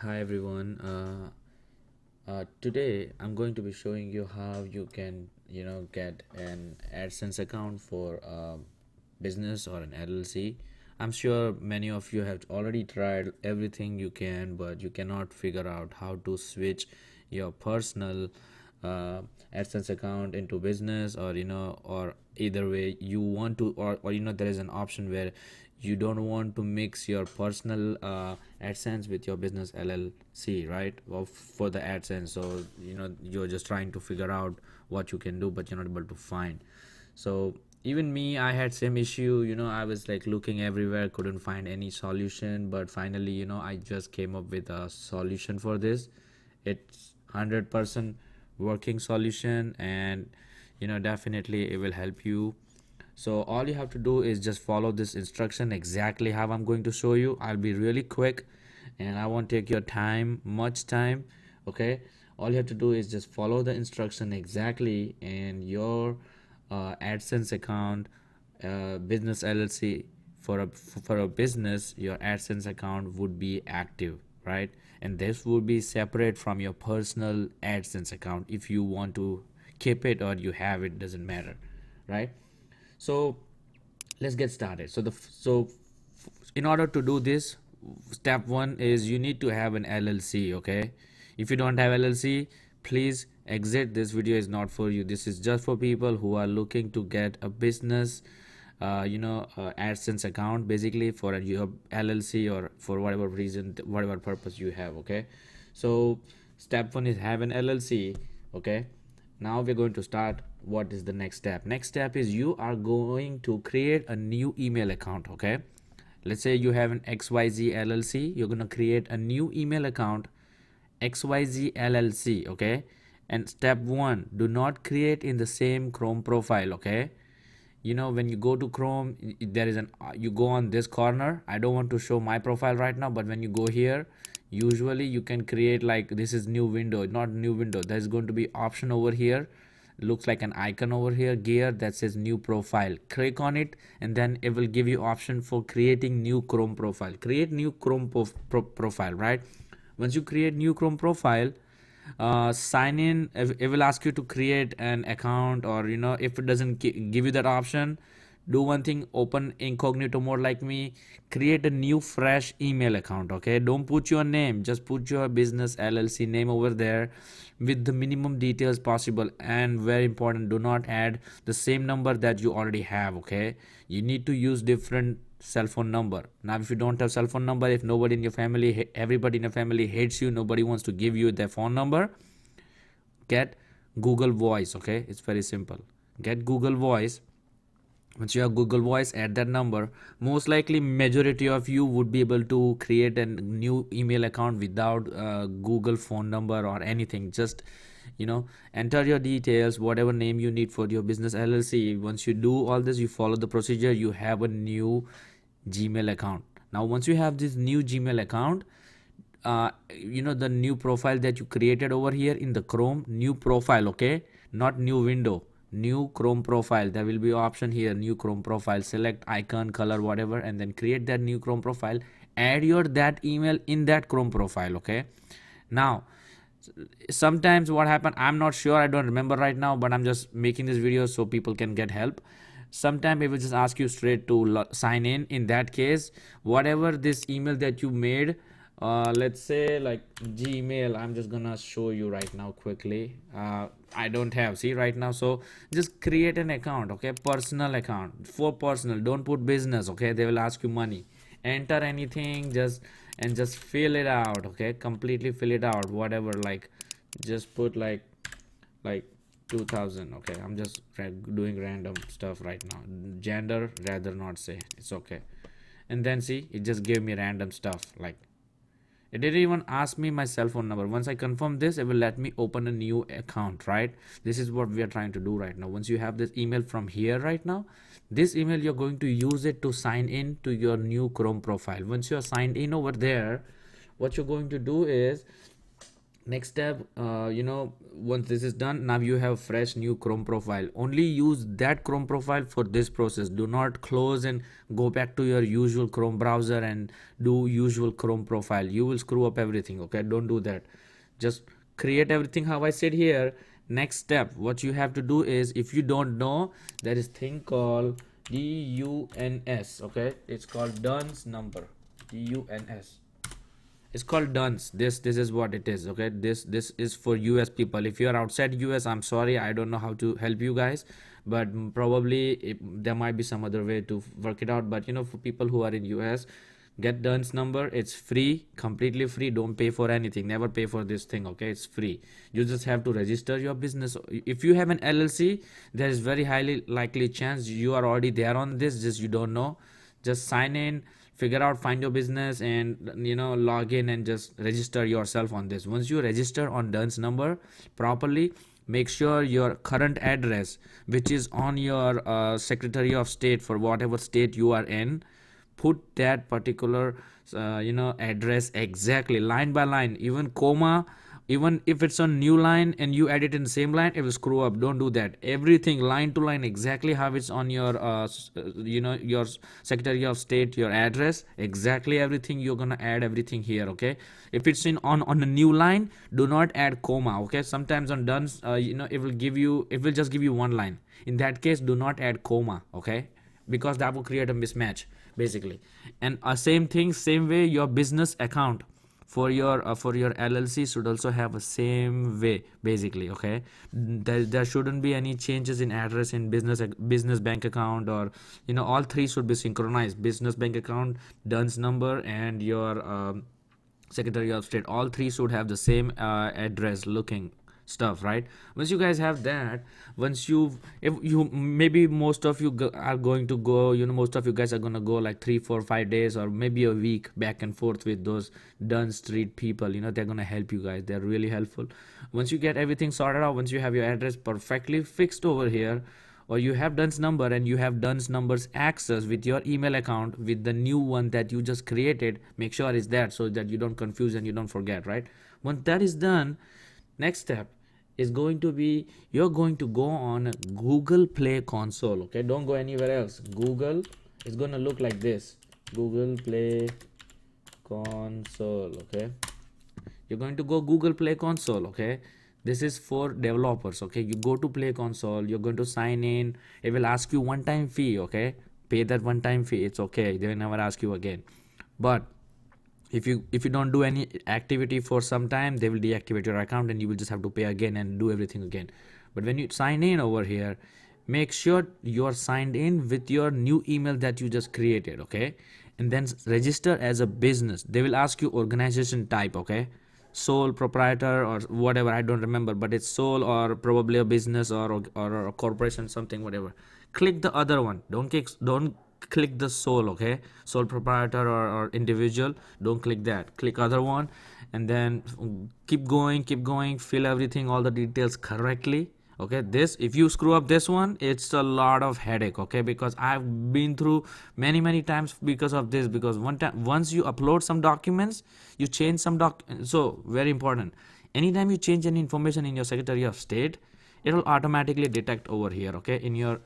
Hi everyone. Today I'm going to be showing you how you can, get an AdSense account for a business or an LLC. I'm sure many of you have already tried everything you can, but you cannot figure out how to switch your personal uh, AdSense account into business, or or either way you want to, or there is an option where you don't want to mix your personal AdSense with your business LLC, right? Well, for the AdSense, so you're just trying to figure out what you can do, but you're not able to find. So even me, I had same issue. I was like looking everywhere, couldn't find any solution, but finally, I just came up with a solution for this. It's 100% working solution, and definitely it will help you. So all you have to do is just follow this instruction exactly how I'm going to show you. I'll be really quick and I won't take your time, much time. Okay, all you have to do is just follow the instruction exactly, and your AdSense account, business LLC, for a business, your AdSense account would be active, right? And this would be separate from your personal AdSense account. If you want to keep it or you have it, doesn't matter, right? So let's get started. In order to do this, step one is you need to have an LLC. Okay, if you don't have LLC, please exit. This video is not for you. This is just for people who are looking to get a business AdSense account, basically for your LLC, or for whatever reason, whatever purpose you have. Okay, so step one is have an LLC. Okay, now we're going to start. What is the next step? Next step is you are going to create a new email account. Okay, let's say you have an XYZ LLC. You're going to create a new email account, XYZ LLC. Okay, and step one, do not create in the same Chrome profile. Okay, when you go to Chrome, there is an you go on this corner. I don't want to show my profile right now, but when you go here, usually you can create, like, this is new window, not new window. There's going to be option over here, looks like an icon over here, gear, that says new profile. Click on it, and then it will give you option for creating new Chrome profile. Create new Chrome profile, right? Once you create new Chrome profile, sign in. It will ask you to create an account, or if it doesn't give you that option, do one thing: open incognito mode like me, create a new fresh email account. Okay, don't put your name, just put your business LLC name over there with the minimum details possible. And very important, do not add the same number that you already have. Okay, you need to use different cell phone number. Now if you don't have cell phone number, if nobody in your family, everybody in your family hates you, nobody wants to give you their phone number, get Google Voice. Okay, it's very simple. Get Google Voice. Once you have Google Voice, add that number. Most likely majority of you would be able to create a new email account without Google phone number or anything. Just enter your details, whatever name you need for your business LLC. Once you do all this, you follow the procedure, you have a new Gmail account. Now once you have this new Gmail account, the new profile that you created over here in the Chrome, new profile. Okay, not new window, new Chrome profile. There will be option here, new Chrome profile. Select icon, color, whatever, and then create that new Chrome profile. Add your that email in that Chrome profile. Okay, now sometimes what happened, I'm not sure, I don't remember right now, but I'm just making this video so people can get help. Sometimes it will just ask you straight to sign in that case, whatever this email that you made, let's say like Gmail, I'm just gonna show you right now quickly. I don't have, see right now, so just create an account. Okay, personal account, for personal, don't put business. Okay, they will ask you money. Enter anything, just fill it out. Okay, completely fill it out, whatever, like just put like 2000. Okay, I'm just doing random stuff right now. Gender, rather not say, it's okay. And then see, it just gave me random stuff. Like, it didn't even ask me my cell phone number. Once I confirm this, it will let me open a new account, right? This is what we are trying to do right now. Once you have this email from here right now, this email, you're going to use it to sign in to your new Chrome profile. Once you're signed in over there, what you're going to do is Next step, once this is done, now you have fresh new Chrome profile. Only use that Chrome profile for this process. Do not close and go back to your usual Chrome browser and do usual Chrome profile. You will screw up everything. Okay, don't do that. Just create everything how I said here. Next step, what you have to do is, if you don't know, there is thing called DUNS. Okay, it's called Duns number. DUNS. It's called duns. This is what it is. Okay, this is for US people. If you are outside US, I'm sorry, I don't know how to help you guys, but probably there might be some other way to work it out. But for people who are in US, get duns number. It's free, completely free. Don't pay for anything, never pay for this thing. Okay, it's free. You just have to register your business. If you have an LLC, there is very highly likely chance you are already there on this, just you don't know. Just sign in, figure out, find your business, and log in and just register yourself on this. Once you register on duns number properly, make sure your current address, which is on your Secretary of State for whatever state you are in, put that particular address exactly line by line, even comma. Even if it's a new line and you add it in the same line, it will screw up. Don't do that. Everything line to line, exactly how it's on your your Secretary of State, your address, exactly everything. You're gonna add everything here. Okay, if it's in on a new line, do not add comma. Okay, sometimes on done it will just give you one line. In that case, do not add comma. Okay, because that will create a mismatch basically. And same thing, same way, your business account for your LLC should also have a same way basically. Okay, there shouldn't be any changes in address in business bank account, or all three should be synchronized. Business bank account, duns number, and your Secretary of State, all three should have the same address looking stuff, right? Once you guys have that, once you if you maybe most of you are going to go, most of you guys are gonna go like 3 4 5 days or maybe a week back and forth with those Dunn Street people. They're gonna help you guys. They're really helpful. Once you get everything sorted out, once you have your address perfectly fixed over here, or you have Dunn's number and you have Dunn's numbers access with your email account with the new one that you just created, make sure it's there so that you don't confuse and you don't forget, right? Once that is done, next step is going to be, you're going to go on Google Play Console. Okay, don't go anywhere else. Google is going to look like this. Google Play Console. Okay, you're going to go Google Play Console. Okay, this is for developers. Okay, you go to Play Console, you're going to sign in. It will ask you one time fee. Okay, pay that one time fee. It's okay, they will never ask you again. But if you don't do any activity for some time, they will deactivate your account and you will just have to pay again and do everything again. But when you sign in over here, make sure you're signed in with your new email that you just created. Okay, and then register as a business. They will ask you organization type. Okay, sole proprietor or whatever, I don't remember, but it's sole or probably a business or a corporation, something, whatever. Click the other one. Don't click the sole. Okay, sole proprietor or individual, don't click that. Click other one, and then keep going, fill everything, all the details correctly. Okay, this, if you screw up this one, it's a lot of headache. Okay, because I've been through many times because of this. Because one time, once you upload some documents, you change some so very important, anytime you change any information in your Secretary of State, it will automatically detect over here. Okay, in your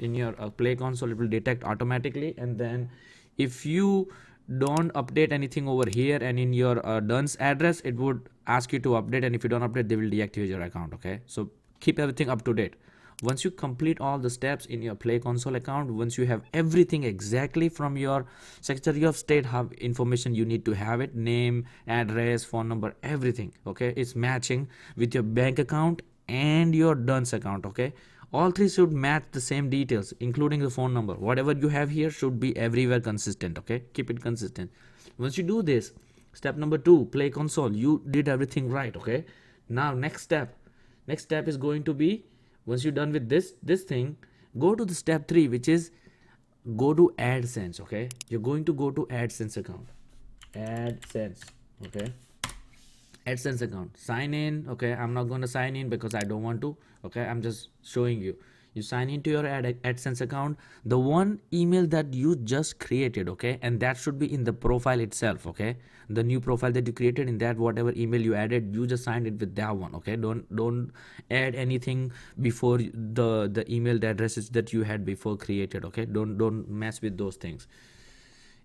Play Console, it will detect automatically. And then if you don't update anything over here and in your Dunn's address, it would ask you to update, and if you don't update, they will deactivate your account. Okay, so keep everything up to date. Once you complete all the steps in your Play Console account, once you have everything exactly from your Secretary of State, have information you need to have it, name, address, phone number, everything. Okay, it's matching with your bank account and your Dunn's account. Okay, all three should match the same details, including the phone number. Whatever you have here should be everywhere consistent. Okay, keep it consistent. Once you do this, step number 2, Play Console, you did everything right. Okay, now next step is going to be, once you're done with this thing, go to the step 3, which is go to AdSense. Okay, you're going to go to AdSense account. AdSense. Okay, AdSense account, sign in. Okay, I'm not going to sign in because I don't want to. Okay, I'm just showing you. You sign into your AdSense account, the one email that you just created, okay, and that should be in the profile itself, okay, the new profile that you created. In that, whatever email you added, you just signed it with that one, okay. Don't add anything before the email addresses that you had before created, okay. Don't mess with those things.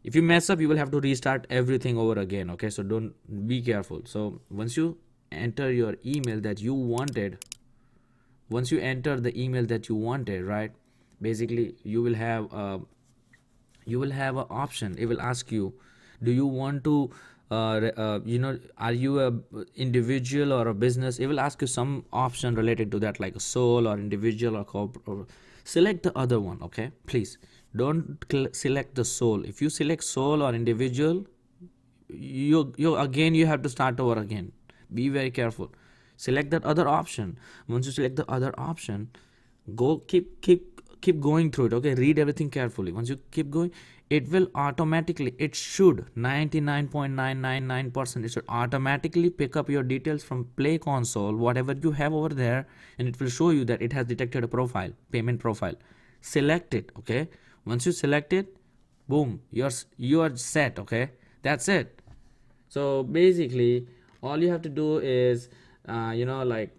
If you mess up, you will have to restart everything over again, okay. So don't, be careful. So once you enter your email that you wanted, once you enter the email that you wanted, right, basically you will have an option. It will ask you, do you want to are you a individual or a business? It will ask you some option related to that, like a sole or individual or corporate. Or select the other one, okay. Please don't select the sole. If you select sole or individual, you again, you have to start over again. Be very careful. Select that other option. Once you select the other option, go keep going through it, okay. Read everything carefully. Once you keep going, it will automatically, it should 99.999%, it should automatically pick up your details from Play Console, whatever you have over there, and it will show you that it has detected a profile, payment profile. Select it, okay. Once you select it, boom, you are set, okay. That's it. So basically all you have to do is like,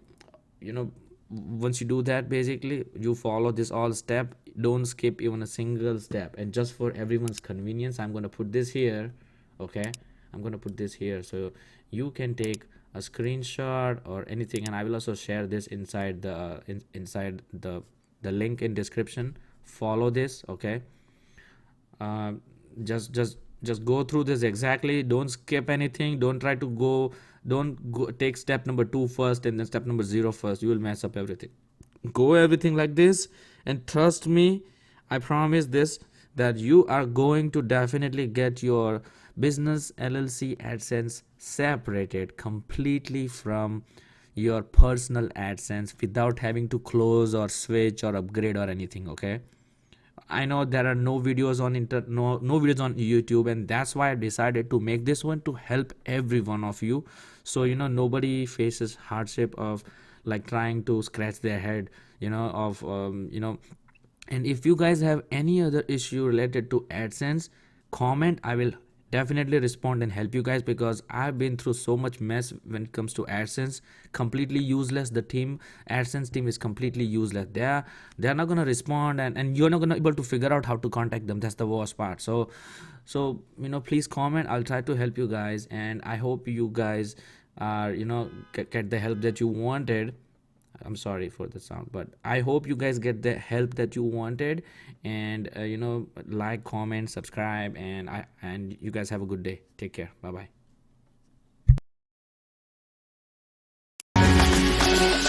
once you do that, basically you follow this all step. Don't skip even a single step. And just for everyone's convenience, I'm going to put this here, okay. I'm going to put this here so you can take a screenshot or anything, and I will also share this inside the inside the link in description. Follow this, okay. um, just go through this exactly. Don't skip anything. Don't try to go, don't go take step number 2 first and then step number 0 first. You will mess up everything. Go everything like this, and trust me, I promise this, that you are going to definitely get your business LLC AdSense separated completely from your personal AdSense without having to close or switch or upgrade or anything, okay. I know there are no videos on no videos on YouTube, and that's why I decided to make this one to help every one of you. So nobody faces hardship of like trying to scratch their head, of and if you guys have any other issue related to AdSense, comment. I will definitely respond and help you guys, because I've been through so much mess when it comes to AdSense. Completely useless. The team, AdSense team, is completely useless. They're not gonna respond, and you're not gonna able to figure out how to contact them. That's the worst part. So please comment. I'll try to help you guys, and I hope you guys are get the help that you wanted. I'm sorry for the sound, but I hope you guys get the help that you wanted. And like, comment, subscribe, and you guys have a good day. Take care. Bye bye.